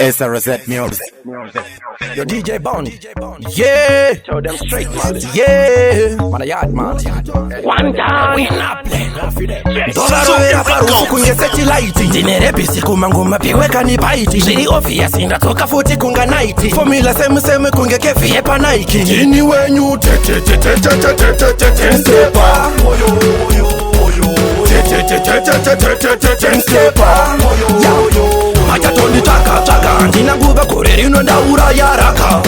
It's a reset music. Yo, DJ Bond. Yeah. Show them straight, man. Yeah. Man, a yard, man. One time. We not playing. Dogarovera parufu kunge satellite. Ndinerepisi kumangoma piweka ni paiti. Zili obvious indatoka futi kunga night. Formula seme kunge kefi yepa Nike. Jini wenyu te stepa. Ten stepa. Majatoni taka ndina nguva koreri unondaura yaraka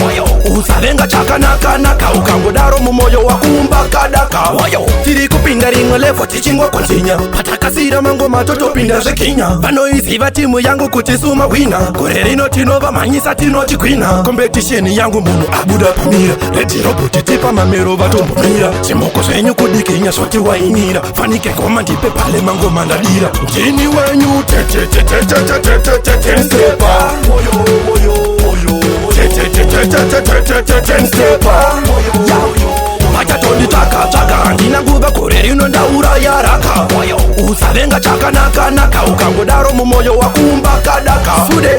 usavenga chakanaka ukangodaro mumoyo wakumba kadaka tiri kupinda rimwe levo tichingwa kontinya patakasira mangoma totopinda zvekinya vanoiziva timu yangu kuti suma wina koreri notinova manyisa tinochikwina competition yangu munhu abuda pamira redi roboti tipa mamero vatombomira chimoko zvenyu kudikinya zvoti wainira fanike goma ndipe pale mangoma ndadira ndini wenyu ten stepa, ten stepa. Majatoni taka ndina nguva koreri unondaura yaraka usavenga chakanaka ukangodaro mumoyo wakumba kadaka sude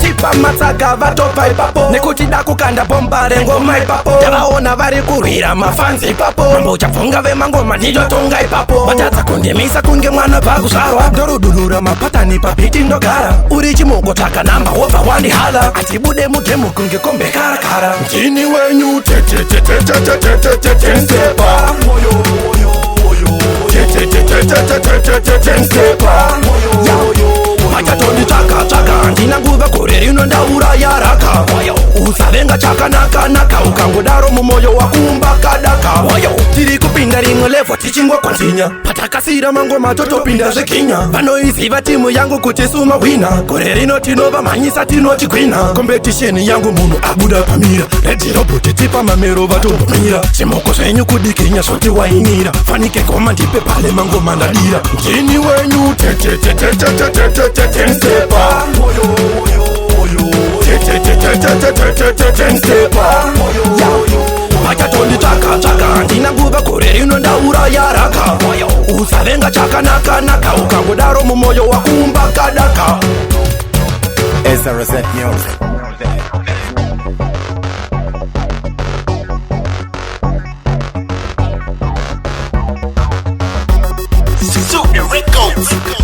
tipa matsaga vatopa ipapo nekuti dakukanda bomba rengoma ipapo tavaona vari kurwira mafanzi ipapo mambo uchabvunga vemangoma ndichotonga ipapo vatadza kundemisa kunge mwana pakuzvarwa ndorudurura mapatani papiti ndogara uri chimoko taka namba wobva wandihala atibude mugemu kunge kombe karakara ndini wenyu ten stepa ten stepa majatoni taka ndina nguva koreri unondaura yaraka usavenga chakanaka ukangodaro mumoyo wakumba kadaka tiri kupinda rimwe levo tichingwa kontinya patakasira mangoma totopinda zvekinya vanoiziva timu yangu kuti suma wina koreri notinova manyisa tinochikwina competition yangu munhu abuda pamira redi roboti tipa mamero vatombomira chimoko zvenyu kudikinya zvoti wainira fanike goma ndipe pale mangoma ndadira ndini wenyu ten stepa, ten stepa. Majatoni taka ndina nguva koreri unondaura yaraka usavenga chakanaka ukangodaro mumoyo wakumba kadaka. It's a reset music. Super Records.